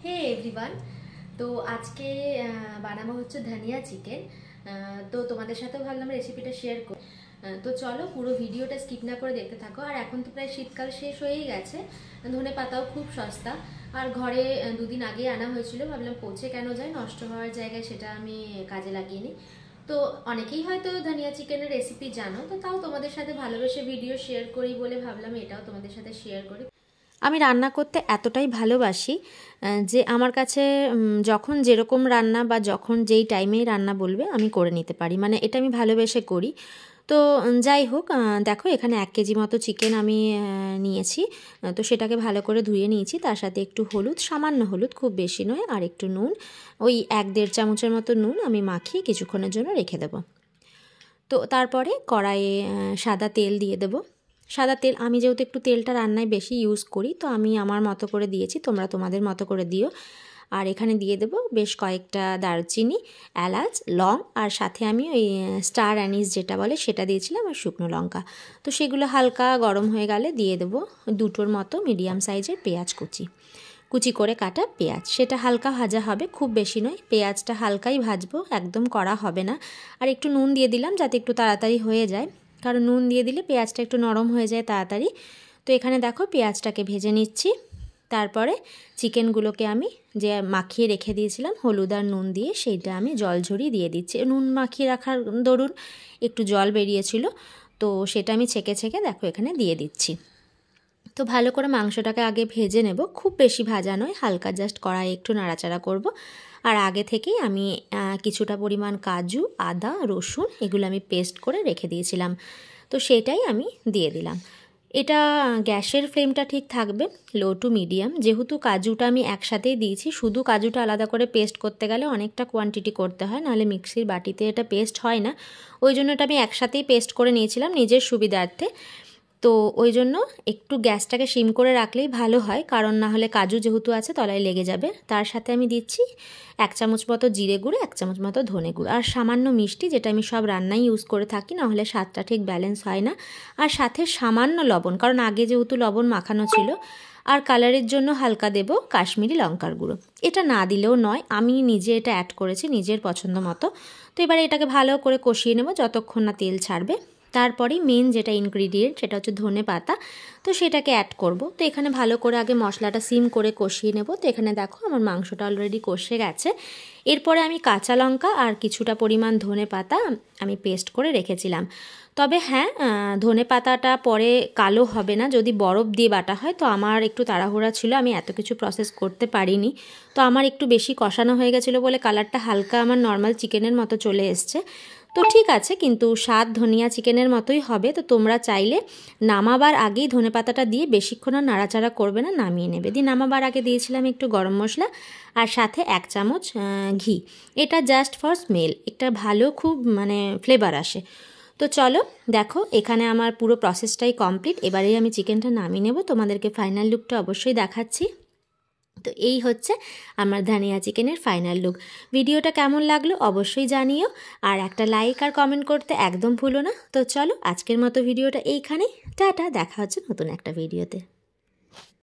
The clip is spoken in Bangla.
হে এভরিওয়ান, তো আজকে বানাবো হচ্ছে ধনিয়া চিকেন। তো তোমাদের সাথেও ভাবলাম রেসিপিটা শেয়ার করি। তো চলো পুরো ভিডিওটা স্কিপ না করে দেখতে থাকো। আর এখন তো প্রায় শীতকাল শেষ হয়েই গেছে, ধনে পাতাও খুব সস্তা। আর ঘরে দুদিন আগে আনা হয়েছিল, ভাবলাম পচে কেন যায়, নষ্ট হওয়ার জায়গায় সেটা আমি কাজে লাগিয়ে নিই। তো অনেকেই হয়তো ধনিয়া চিকেনের রেসিপি জানো, তো তাও তোমাদের সাথে ভালোবেসে ভিডিও শেয়ার করি বলে ভাবলাম এটাও তোমাদের সাথে শেয়ার করি। আমি রান্না করতে এতটাই ভালোবাসি যে আমার কাছে যখন যেরকম রান্না বা যখন যেই টাইমেই রান্না বলবে আমি করে নিতে পারি, মানে এটা আমি ভালোবেসে করি। তো যাই হোক, দেখো এখানে 1 কেজি মতো চিকেন আমি নিয়েছি। তো সেটাকে ভালো করে ধুয়ে নিয়েছি, তার সাথে একটু হলুদ, সামান্য হলুদ, খুব বেশি নয়, আর একটু নুন, ওই 1-1.5 চামচের মতো নুন আমি মাখিয়ে কিছুক্ষণের জন্য রেখে দেবো। তো তারপরে কড়াইয়ে সাদা তেল দিয়ে দেবো। সাদা তেল, আমি যেহেতু একটু তেলটা রান্নায় বেশি ইউজ করি, তো আমি আমার মতো করে দিয়েছি, তোমরা তোমাদের মতো করে দিও। আর এখানে দিয়ে দেবো বেশ কয়েকটা দারচিনি, এলাচ, লং, আর সাথে আমি ওই স্টার অ্যানিস যেটা বলে সেটা দিয়েছিলাম, আর শুকনো লঙ্কা। তো সেগুলো হালকা গরম হয়ে গেলে দিয়ে দেবো 2টোর মতো মিডিয়াম সাইজের পেঁয়াজ কুচি করে কাটা পেঁয়াজ। সেটা হালকা ভাজা হবে, খুব বেশি নয়, পেঁয়াজটা হালকাই ভাজবো, একদম কড়া হবে না। আর একটু নুন দিয়ে দিলাম যাতে একটু তাড়াতাড়ি হয়ে যায়, কারণ নুন দিয়ে দিলে পেঁয়াজটা একটু নরম হয়ে যায় তাড়াতাড়ি। তো এখানে দেখো পেঁয়াজটাকে ভেজে নিচ্ছি। তারপরে চিকেনগুলোকে আমি যে মাখিয়ে রেখে দিয়েছিলাম হলুদ আর নুন দিয়ে, সেইটা আমি জল ঝরিয়ে দিয়ে দিচ্ছি। নুন মাখিয়ে রাখার দরুন একটু জল বেরিয়েছিল, তো সেটা আমি ছেঁকে দেখো এখানে দিয়ে দিচ্ছি। তো ভালো করে মাংসটাকে আগে ভেজে নেব, খুব বেশি ভাজা নয়, হালকা জাস্ট কড়াই একটু নাড়াচাড়া করব। আর আগে থেকেই আমি কিছুটা পরিমাণ কাজু, আদা, রসুন এগুলো আমি পেস্ট করে রেখে দিয়েছিলাম, তো সেটাই আমি দিয়ে দিলাম। এটা গ্যাসের ফ্লেমটা ঠিক থাকবে লো টু মিডিয়াম, যেহেতু কাজুটা আমি একসাথেই দিয়েছি। শুধু কাজুটা আলাদা করে পেস্ট করতে গেলে অনেকটা কোয়ান্টিটি করতে হয়, নাহলে মিক্সির বাটিতে এটা পেস্ট হয় না। ওই জন্য এটা আমি একসাথেই পেস্ট করে নিয়েছিলাম নিজের সুবিধার্থে। তো ওই জন্য একটু গ্যাসটাকে সিম করে রাখলেই ভালো হয়, কারণ না হলে কাজু যেহেতু আছে তলায় লেগে যাবে। তার সাথে আমি দিচ্ছি 1 চামচ মতো জিরে গুঁড়ো, 1 চামচ মতো ধনে গুঁড়ো, আর সামান্য মিষ্টি, যেটা আমি সব রান্নায় ইউজ করে থাকি, না হলে স্বাদটা ঠিক ব্যালেন্স হয় না। আর সাথে সামান্য লবণ, কারণ আগে যেহেতু লবণ মাখানো ছিল। আর কালারের জন্য হালকা দেব কাশ্মীরি লঙ্কার গুঁড়ো, এটা না দিলেও নয়, আমি নিজে এটা অ্যাড করেছি নিজের পছন্দ মতো। তো এবারে এটাকে ভালো করে কষিয়ে নেব যতক্ষণ না তেল ছাড়বে। তারপরেই মেন যেটা ইনগ্রিডিয়েন্ট সেটা হচ্ছে ধনে পাতা, তো সেটাকে অ্যাড করব। তো এখানে ভালো করে আগে মশলাটা সিম করে কষিয়ে নেব। তো এখানে দেখো আমার মাংসটা অলরেডি কষে গেছে। এরপরে আমি কাঁচা লঙ্কা আর কিছুটা পরিমাণ ধনে পাতা আমি পেস্ট করে রেখেছিলাম। তবে হ্যাঁ, ধনে পাতাটা পরে কালো হবে না যদি বরফ দিয়ে বাটা হয়। তো আমার একটু তাড়াহুড়া ছিল, আমি এত কিছু প্রসেস করতে পারিনি, তো আমার একটু বেশি কষানো হয়ে গেছিলো বলে কালারটা হালকা আমার নর্মাল চিকেনের মতো চলে এসছে। তো ঠিক আছে, কিন্তু স্বাদ ধনিয়া চিকেনের মতোই হবে। তো তোমরা চাইলে নামাবার আগেই ধনেপাতাটা দিয়ে বেশিক্ষণ আর নাড়াচাড়া করবে না, নামিয়ে নেবে। দিয়ে নামাবার আগে দিয়েছিলাম একটু গরম মশলা, আর সাথে 1 চামচ ঘি। এটা জাস্ট ফর স্মেল, একটা ভালো খুব মানে ফ্লেভার আসে। তো চলো দেখো এখানে আমার পুরো প্রসেসটাই কমপ্লিট। এবারেই আমি চিকেনটা নামিয়ে নেব, তোমাদেরকে ফাইনাল লুকটা অবশ্যই দেখাচ্ছি। তো এই হচ্ছে আমার ধনিয়া চিকেনের ফাইনাল লুক। ভিডিওটা কেমন লাগলো অবশ্যই জানিও, আর একটা লাইক আর কমেন্ট করতে একদম ভুলো না। তো চলো আজকের মতো ভিডিওটা এইখানেই, টাটা, দেখা হচ্ছে নতুন একটা ভিডিওতে।